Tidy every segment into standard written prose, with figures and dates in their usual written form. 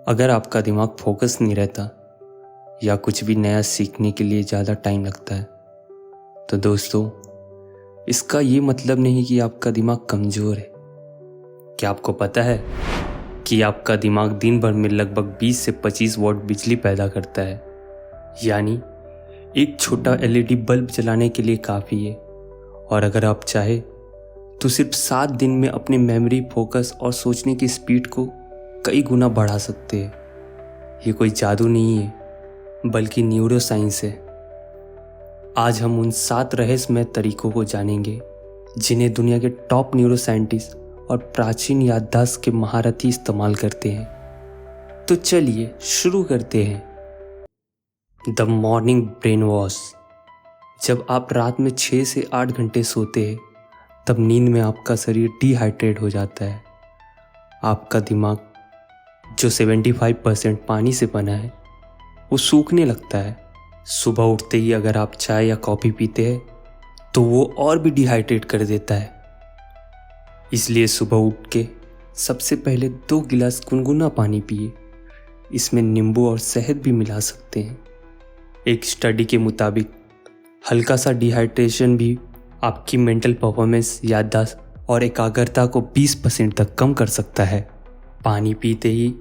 अगर आपका दिमाग फोकस नहीं रहता या कुछ भी नया सीखने के लिए ज़्यादा टाइम लगता है तो दोस्तों, इसका ये मतलब नहीं कि आपका दिमाग कमज़ोर है। क्या आपको पता है कि आपका दिमाग दिन भर में लगभग 20 से 25 वॉट बिजली पैदा करता है, यानी एक छोटा एलईडी बल्ब जलाने के लिए काफ़ी है। और अगर आप चाहे तो सिर्फ 7 दिन में अपनी मेमोरी, फोकस और सोचने की स्पीड को कई गुना बढ़ा सकते हैं। ये कोई जादू नहीं है बल्कि न्यूरो साइंस है। आज हम उन 7 रहस्यमय तरीकों को जानेंगे जिन्हें दुनिया के टॉप न्यूरो साइंटिस्ट और प्राचीन याददाश्त के महारथी इस्तेमाल करते हैं। तो चलिए शुरू करते हैं। The morning brain wash. जब आप रात में 6 से 8 घंटे सोते हैं तब नींद में आपका शरीर डिहाइड्रेट हो जाता है। आपका दिमाग जो 75% पानी से बना है वो सूखने लगता है। सुबह उठते ही अगर आप चाय या कॉफ़ी पीते हैं तो वो और भी डिहाइड्रेट कर देता है। इसलिए सुबह उठ के सबसे पहले 2 गिलास गुनगुना पानी पिए। इसमें नींबू और शहद भी मिला सकते हैं। एक स्टडी के मुताबिक हल्का सा डिहाइड्रेशन भी आपकी मेंटल परफॉर्मेंस, याददाश्त और एकाग्रता को 20% तक कम कर सकता है। पानी पीते ही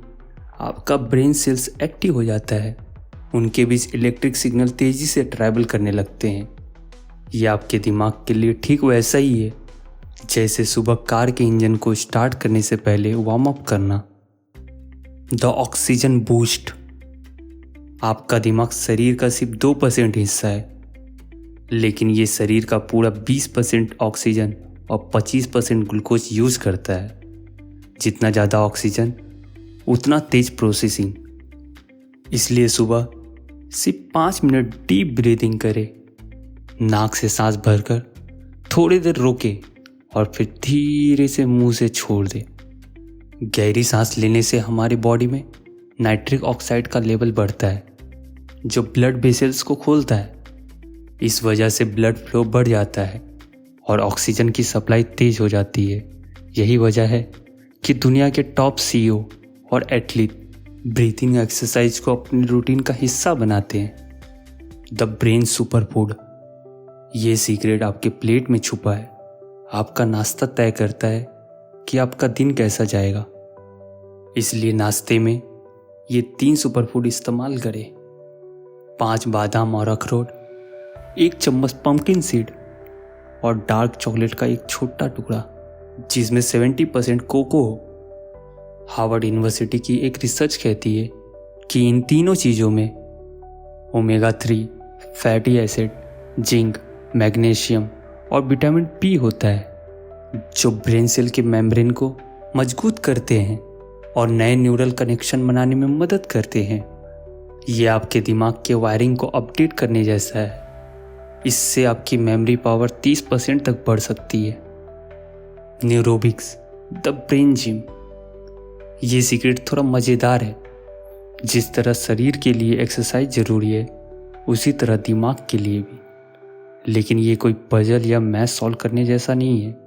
आपका ब्रेन सेल्स एक्टिव हो जाता है। उनके बीच इलेक्ट्रिक सिग्नल तेज़ी से ट्रैवल करने लगते हैं। ये आपके दिमाग के लिए ठीक वैसा ही है जैसे सुबह कार के इंजन को स्टार्ट करने से पहले वार्म अप करना। The oxygen boost. आपका दिमाग शरीर का सिर्फ 2% हिस्सा है, लेकिन ये शरीर का पूरा 20% ऑक्सीजन और 25% ग्लूकोज यूज करता है। जितना ज़्यादा ऑक्सीजन उतना तेज प्रोसेसिंग। इसलिए सुबह सिर्फ 5 मिनट डीप ब्रीदिंग करें। नाक से सांस भरकर थोड़ी देर रोके और फिर धीरे से मुंह से छोड़ दें। गहरी सांस लेने से हमारी बॉडी में नाइट्रिक ऑक्साइड का लेवल बढ़ता है जो ब्लड वेसल्स को खोलता है। इस वजह से ब्लड फ्लो बढ़ जाता है और ऑक्सीजन की सप्लाई तेज हो जाती है। यही वजह है कि दुनिया के टॉप सीईओ और एथलीट ब्रीथिंग एक्सरसाइज को अपनी रूटीन का हिस्सा बनाते हैं। The brain super food. ये सीक्रेट आपके प्लेट में छुपा है। आपका नाश्ता तय करता है कि आपका दिन कैसा जाएगा। इसलिए नाश्ते में ये 3 सुपर फूड इस्तेमाल करें। 5 बादाम और अखरोट, 1 चम्मच पंपकिन सीड और डार्क चॉकलेट का एक छोटा टुकड़ा जिसमें 70% कोको हो। हार्वर्ड यूनिवर्सिटी की एक रिसर्च कहती है कि इन तीनों चीज़ों में omega 3 fatty acid, zinc, magnesium और विटामिन बी होता है जो ब्रेन सेल के मेम्ब्रेन को मजबूत करते हैं और नए न्यूरल कनेक्शन बनाने में मदद करते हैं। ये आपके दिमाग के वायरिंग को अपडेट करने जैसा है। इससे आपकी मेमोरी पावर 30% तक बढ़ सकती है। Neurobics, the brain gym. ये सीक्रेट थोड़ा मज़ेदार है। जिस तरह शरीर के लिए एक्सरसाइज ज़रूरी है उसी तरह दिमाग के लिए भी। लेकिन ये कोई पजल या मैथ सॉल्व करने जैसा नहीं है।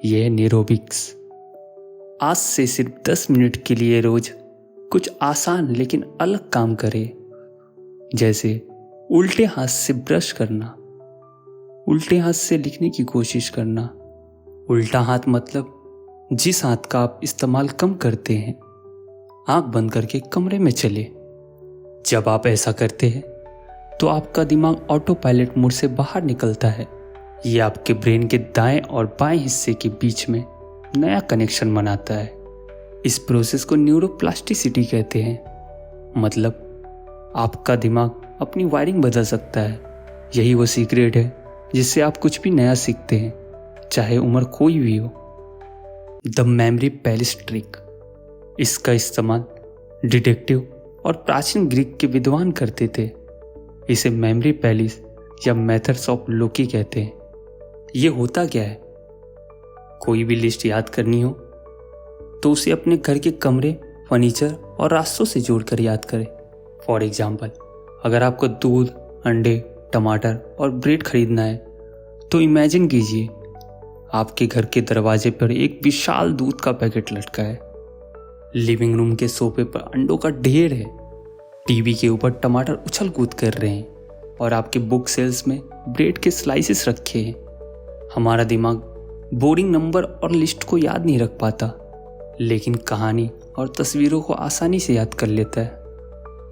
यह है न्यूरोबिक्स। आज से सिर्फ 10 मिनट के लिए रोज कुछ आसान लेकिन अलग काम करें, जैसे उल्टे हाथ से ब्रश करना, उल्टे हाथ से लिखने की कोशिश करना। उल्टा हाथ मतलब जिस हाथ का आप इस्तेमाल कम करते हैं। आंख बंद करके कमरे में चले। जब आप ऐसा करते हैं तो आपका दिमाग ऑटो पायलट मोड से बाहर निकलता है। ये आपके ब्रेन के दाएं और बाएं हिस्से के बीच में नया कनेक्शन बनाता है। इस प्रोसेस को न्यूरोप्लास्टिसिटी कहते हैं। मतलब आपका दिमाग अपनी वायरिंग बदल सकता है। यही वो सीक्रेट है जिससे आप कुछ भी नया सीखते हैं, चाहे उम्र कोई भी हो। The memory palace trick. इसका इस्तेमाल डिटेक्टिव और प्राचीन ग्रीक के विद्वान करते थे। इसे मेमोरी पैलेस या मेथड्स ऑफ लोकी कहते हैं। ये होता क्या है? कोई भी लिस्ट याद करनी हो तो उसे अपने घर के कमरे, फर्नीचर और रास्तों से जोड़कर याद करें। फॉर एग्जाम्पल, अगर आपको दूध, अंडे, टमाटर और ब्रेड खरीदना है तो इमेजिन कीजिए आपके घर के दरवाजे पर एक विशाल दूध का पैकेट लटका है। लिविंग रूम के सोफे पर अंडों का ढेर है, टीवी के ऊपर टमाटर उछल कूद कर रहे हैं और आपके बुक सेल्स में ब्रेड के स्लाइसेस रखे हैं। हमारा दिमाग बोरिंग नंबर और लिस्ट को याद नहीं रख पाता, लेकिन कहानी और तस्वीरों को आसानी से याद कर लेता है।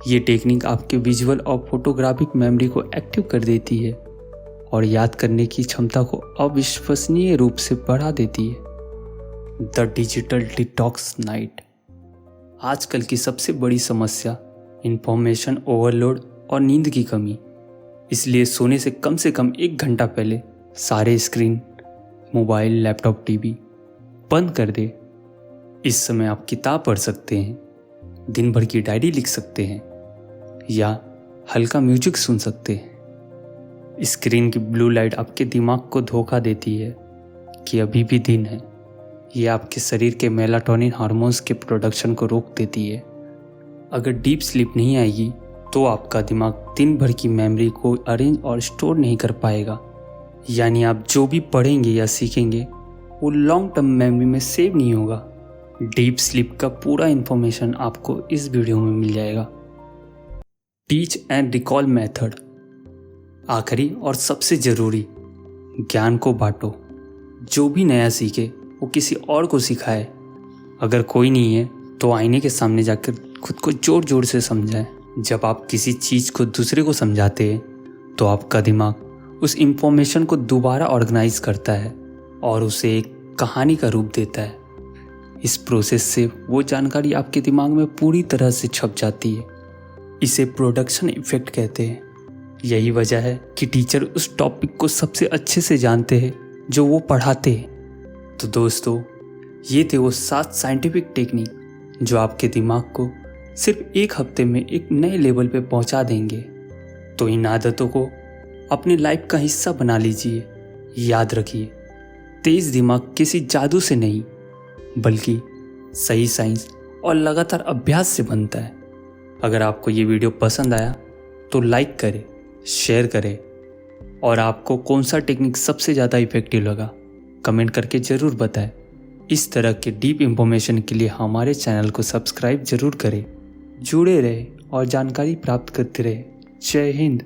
ये टेक्निक आपके विजुअल और फोटोग्राफिक मेमोरी को एक्टिव कर देती है और याद करने की क्षमता को अविश्वसनीय रूप से बढ़ा देती है। The digital detox night. आजकल की सबसे बड़ी समस्या इंफॉर्मेशन ओवरलोड और नींद की कमी। इसलिए सोने से कम 1 घंटा पहले सारे स्क्रीन, मोबाइल, लैपटॉप, टीवी बंद कर दे। इस समय आप किताब पढ़ सकते हैं, दिन भर की डायरी लिख सकते हैं या हल्का म्यूजिक सुन सकते हैं। स्क्रीन की ब्लू लाइट आपके दिमाग को धोखा देती है कि अभी भी दिन है। ये आपके शरीर के मेलाटोनिन हार्मोन्स के प्रोडक्शन को रोक देती है। अगर डीप स्लीप नहीं आएगी तो आपका दिमाग दिन भर की मेमोरी को अरेंज और स्टोर नहीं कर पाएगा। यानी आप जो भी पढ़ेंगे या सीखेंगे वो लॉन्ग टर्म मेमोरी में सेव नहीं होगा। डीप स्लीप का पूरा इन्फॉर्मेशन आपको इस वीडियो में मिल जाएगा। Teach and recall method. आखिरी और सबसे ज़रूरी, ज्ञान को बांटो। जो भी नया सीखे वो किसी और को सिखाए। अगर कोई नहीं है तो आईने के सामने जाकर खुद को जोर जोर से समझाएं। जब आप किसी चीज़ को दूसरे को समझाते हैं तो आपका दिमाग उस इंफॉर्मेशन को दोबारा ऑर्गेनाइज करता है और उसे एक कहानी का रूप देता है। इस प्रोसेस से वो जानकारी आपके दिमाग में पूरी तरह से छप जाती है। इसे प्रोडक्शन इफेक्ट कहते हैं। यही वजह है कि टीचर उस टॉपिक को सबसे अच्छे से जानते हैं जो वो पढ़ाते हैं। तो दोस्तों, ये थे वो 7 साइंटिफिक टेक्निक जो आपके दिमाग को सिर्फ 1 हफ्ते में एक नए लेवल पे पहुंचा देंगे। तो इन आदतों को अपनी लाइफ का हिस्सा बना लीजिए। याद रखिए, तेज दिमाग किसी जादू से नहीं बल्कि सही साइंस और लगातार अभ्यास से बनता है। अगर आपको ये वीडियो पसंद आया तो लाइक करें, शेयर करें और आपको कौन सा टेक्निक सबसे ज़्यादा इफेक्टिव लगा कमेंट करके ज़रूर बताएं। इस तरह के डीप इंफॉर्मेशन के लिए हमारे चैनल को सब्सक्राइब ज़रूर करें। जुड़े रहे और जानकारी प्राप्त करते रहे। जय हिंद।